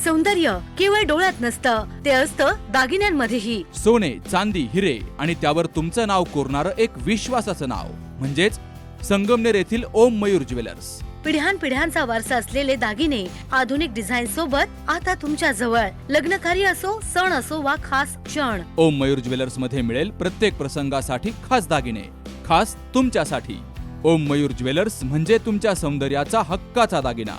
सौंदर्य केवळ डोळ्यात नसतं, ते असतं दागिन्यांमध्येही. सोने, चांदी, हिरे आणि त्यावर तुमचं नाव कोरणारं एक विश्वासाचं नाव म्हणजेच संगमनेर येथील ओम मयूर ज्वेलर्स. पिढ्यानपिढ्यांचा वारसा असलेले दागिने आधुनिक डिझाईन सोबत आता तुमच्या जवळ. लग्नकार्य असो, सण असो वा खास क्षण, ओम मयूर ज्वेलर्स मध्ये मिळेल प्रत्येक प्रसंगासाठी खास दागिने, खास तुमच्यासाठी. ओम मयूर ज्वेलर्स म्हणजे तुमच्या सौंदर्याचा हक्काचा दागिना.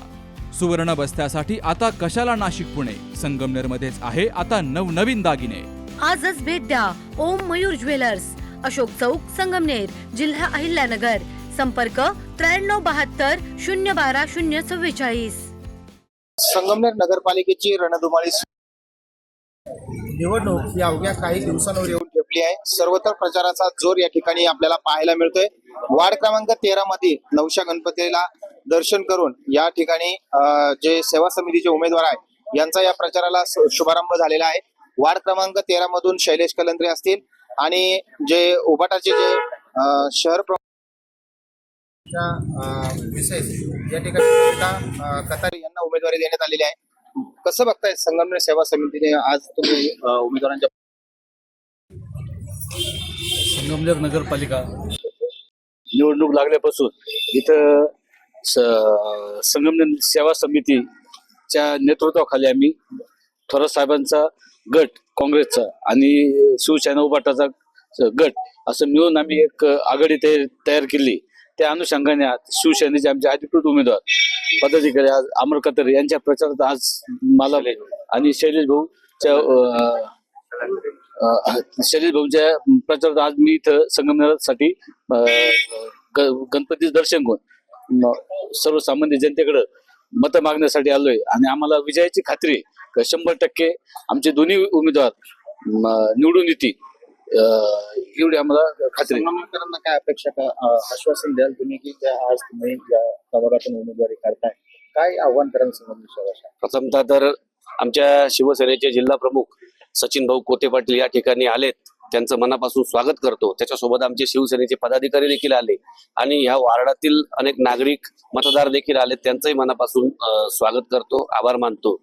सुवर्ण बस्त्यासाठी आता कशाला नाशिक पुणे, संगमनेर मध्येच आहे आता नवनवीन दागिने. आजच भेट द्या ओम मयूर ज्वेलर्स, अशोक चौक, संगमनेर, जिल्हा अहिल्यानगर. संपर्क 9372 012 044. संगमनेर नगरपालिकेची रणधुमाळी निवडणूक ही अवघ्या काही दिवसांवर येऊन ठेपली आहे. सर्वत्र प्रचाराचा जोर या ठिकाणी आपल्याला पाहायला मिळतोय. वार्ड क्रमांक 13 मध्ये नवशा गणपतीला दर्शन करून या ठिकाणी जे सेवा समितीचे उमेदवार आहेत यांचा या प्रचाराला शुभारंभ झालेला आहे. वार्ड क्रमांक 13 मधून शैलेश कलंत्रे असतील आणि जे उबाटाचे जे शहर विशेष या ठिकाणी कविता कतारे यांना उमेदवारी देण्यात आलेली आहे. कसं बघताय संगमनेर सेवा समितीने आज तुम्ही उमेदवारांच्या संगमनेर नगरपालिका निवडणूक लागल्यापासून इथं संगमनेर सेवा समितीच्या नेतृत्वाखाली आम्ही थोरात साहेबांचा गट, काँग्रेसचा आणि शिवसेना उभाटाचा गट असं मिळून आम्ही एक आघाडी तयार केली. त्या अनुषंगाने शिवसेनेचे आमचे अधिकृत उमेदवार पदाधिकारी आज अमर कतर यांच्या प्रचारात आज मला आणि शैलेश भाऊच्या प्रचारात आज मी इथं संगमनेरसाठी गणपतीचं दर्शन घेऊन सर्वसामान्य जनतेकडे मतं मागण्यासाठी आलोय आणि आम्हाला विजयाची खात्री 100% आमचे दोन्ही उमेदवार निवडून येतील एवढी आम्हाला खात्री. संगमनेरकरांना काय अपेक्षा आश्वासन द्याल तुम्ही की आज तुम्ही या प्रभागातून उमेदवारी काढताय, काय आव्हान कराल संगमनेर शहराला? प्रथमतः तर आमच्या शिवसेनेचे जिल्हा प्रमुख सचिन भाऊ कोते पाटील या ठिकाणी आलेत, त्यांचं मनापासून स्वागत करतो. त्याच्यासोबत आमचे शिवसेनेचे पदाधिकारी देखील आले आणि ह्या वार्डातील अनेक नागरिक मतदार देखील आले, त्यांचंही मनापासून स्वागत करतो, आभार मानतो.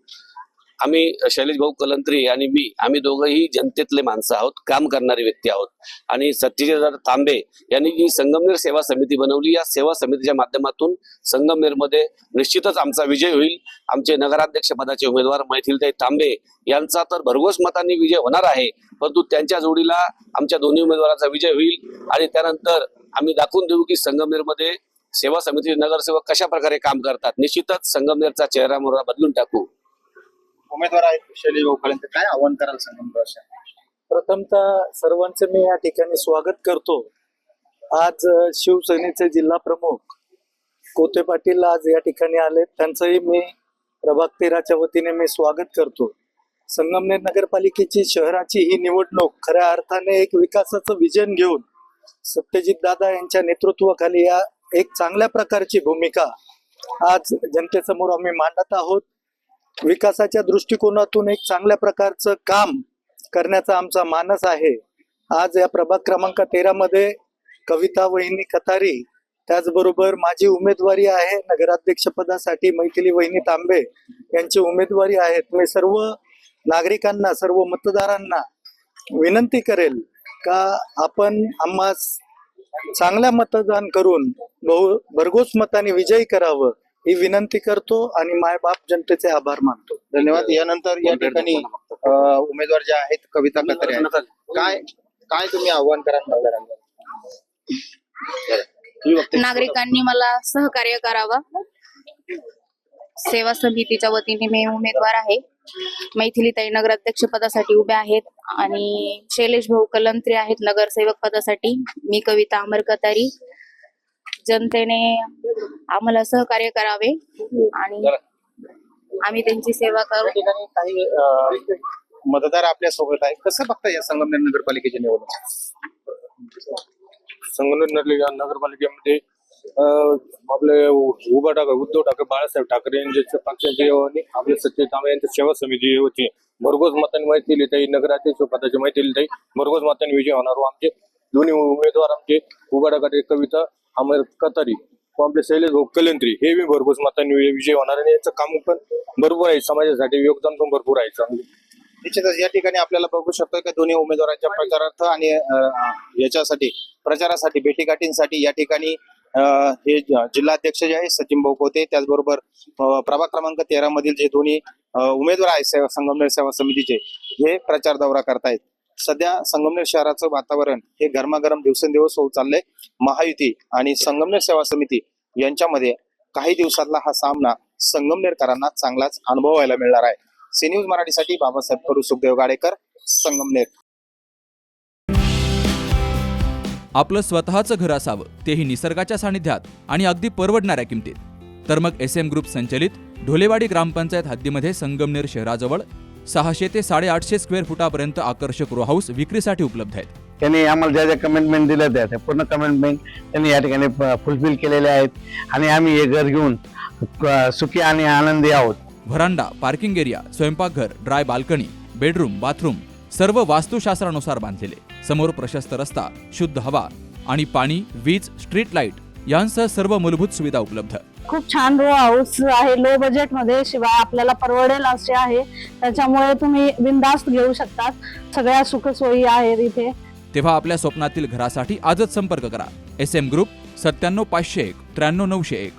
आम्ही शैलेश भाऊ कलंत्री आणि मी आम्ही दोघंही जनतेतले माणसं आहोत, काम करणारी व्यक्ती आहोत आणि सत्यजित तांबे यांनी जी संगमनेर सेवा समिती बनवली, या सेवा समितीच्या माध्यमातून संगमनेरमध्ये निश्चितच आमचा विजय होईल. आमचे नगराध्यक्ष पदाचे उमेदवार मैथिलीताई तांबे यांचा तर भरघोस मतांनी विजय होणार आहे, परंतु त्यांच्या जोडीला आमच्या दोन्ही उमेदवारांचा विजय होईल आणि त्यानंतर आम्ही दाखवून देऊ की संगमनेरमध्ये सेवा समितीचे नगरसेवक कशा प्रकारे काम करतात. निश्चितच संगमनेरचा चेहरा मोहरा बदलून टाकू. उमेदवार आहेत शैलेश भाऊ कलंत्रे, काय आव्हान कराल संगमनेर? प्रथमतः सर्वांचं मी या ठिकाणी स्वागत करतो. आज शिवसेनेचे जिल्हा प्रमुख कोते पाटील आज या ठिकाणी आले, त्यांचंही मी प्रभाग 13च्या वतीने मी स्वागत करतो. संगमनेर नगरपालिकेची शहराची ही निवडणूक खऱ्या अर्थाने एक विकासाचं विजन घेऊन सत्यजित दादा यांच्या नेतृत्वाखाली या एक चांगल्या प्रकारची भूमिका आज जनतेसमोर आम्ही मांडत आहोत. विकासाच्या दृष्टिकोनातून एक चांगल्या प्रकारचं काम करण्याचा आमचा मानस आहे. आज या प्रभाग क्रमांक 13 मध्ये कविता वहिनी कतारी, त्याचबरोबर माझी उमेदवारी आहे नगराध्यक्ष पदासाठी मैथिली वहिनी तांबे यांची उमेदवारी आहेत. मी सर्व नागरिकांना, सर्व मतदारांना विनंती करेल का आपण आम्हास चांगल्या मतदान करून भरघोस मताने विजयी करावं ही विनंती करतो आणि मायबाप जनतेचे आभार मानतो. धन्यवाद. यानंतर या ठिकाणी उमेदवार जे आहेत कविता कतारे आहेत, काय तुम्ही आव्हान कराल मतदारांना? नागरिकांनी मला सहकार्य करावं. सेवा समितीच्या वतीने मी उमेदवार आहे. मैथिलीताई नगराध्यक्ष पदासाठी उभ्या आहेत आणि शैलेश भाऊ कलंत्रे आहेत नगरसेवक पदासाठी. मी कविता अमर कतारी. जनतेने आम्हाला सहकार्य करावे आणि आम्ही त्यांची सेवा करू. काही मतदार आपल्या सोबत आहे, कसं बघताय या संगमनेर नगरपालिकेची निवडणूक? संगमनेर नगरपालिकेमध्ये आपले उद्धव ठाकरे, बाळासाहेब ठाकरे यांच्या पक्षाचे आपले सचिन तांबे यांच्या सेवा समिती होती. भरघोस मतांनी मैथिलीताई नगराध्यक्ष पदाची मैथिलीताई भरघोस मतांनी विजय होणार. आमचे दोन्ही उमेदवार आमचे उबाटा गटाचे कविता अमर कतारी आपले शैलेश भाऊ कलंत्री हे बी भरघोस मतांनी विजय होणार आणि यांचं काम पण भरपूर आहे, समाजासाठी योगदान पण भरपूर आहे चांगलं. निश्चितच या ठिकाणी आपल्याला बघू शकतो की दोन्ही उमेदवारांच्या प्रचारार्थ आणि याच्यासाठी प्रचारासाठी भेटीगाठींसाठी या ठिकाणी हे जिल्हाध्यक्ष जे आहे सचिन भाऊ कोते, त्याचबरोबर प्रभाग क्रमांक 13 मधील जे दोन्ही उमेदवार आहेत संगमनेर सेवा समितीचे हे प्रचार दौरा करतायत. सध्या संगमनेर शहराचं वातावरण हे गरमागरम दिवसेंदिवस होत चाललंय. महायुती आणि संगमनेर सेवा समिती यांच्यामध्ये काही दिवसातला हा सामना संगमनेरकरांना चांगलाच अनुभवायला मिळणार आहे. सी न्यूज मराठीसाठी बाबासाहेब कडू, सुखदेव गाडेकर, संगमनेर. आपलं स्वतःचं घर असावं, तेही निसर्गाच्या सानिध्यात आणि अगदी परवडणाऱ्या किमतीत. तर मग SM ग्रुप संचलित ढोलेवाडी ग्रामपंचायत हद्दीमध्ये संगमनेर शहराजवळ 600 ते 850 स्क्वेअर फुटापर्यंत आकर्षक रो हाऊस विक्रीसाठी उपलब्ध आहेत. त्यांनी आम्हाला ज्या ज्या कमिटमेंट दिल्या त्या पूर्ण कमिटमेंट त्यांनी या ठिकाणी फुलफिल केलेल्या आहेत आणि आम्ही हे घर घेऊन सुखी आणि आनंदी आहोत. व्हरांडा, पार्किंग एरिया, स्वयंपाकघर, ड्राय बाल्कनी, बेडरूम, बाथरूम सर्व वास्तुशास्त्रानुसार बांधलेले. समोर प्रशस्त रस्ता, शुद्ध हवा आणि पाणी, वीज, स्ट्रीट लाईट यांसह सर्व मूलभूत सुविधा उपलब्ध. खूप छान रो हाऊस आहे, लो बजेट मध्ये, शिवाय आपल्याला परवडेल असे आहे. त्याच्यामुळे तुम्ही बिनधास्त घेऊ शकतात. सगळ्या सुखसोयी आहेत इथे. तेव्हा आपल्या स्वप्नातील घरासाठी आजच संपर्क करा. SM group 97 501 93 901.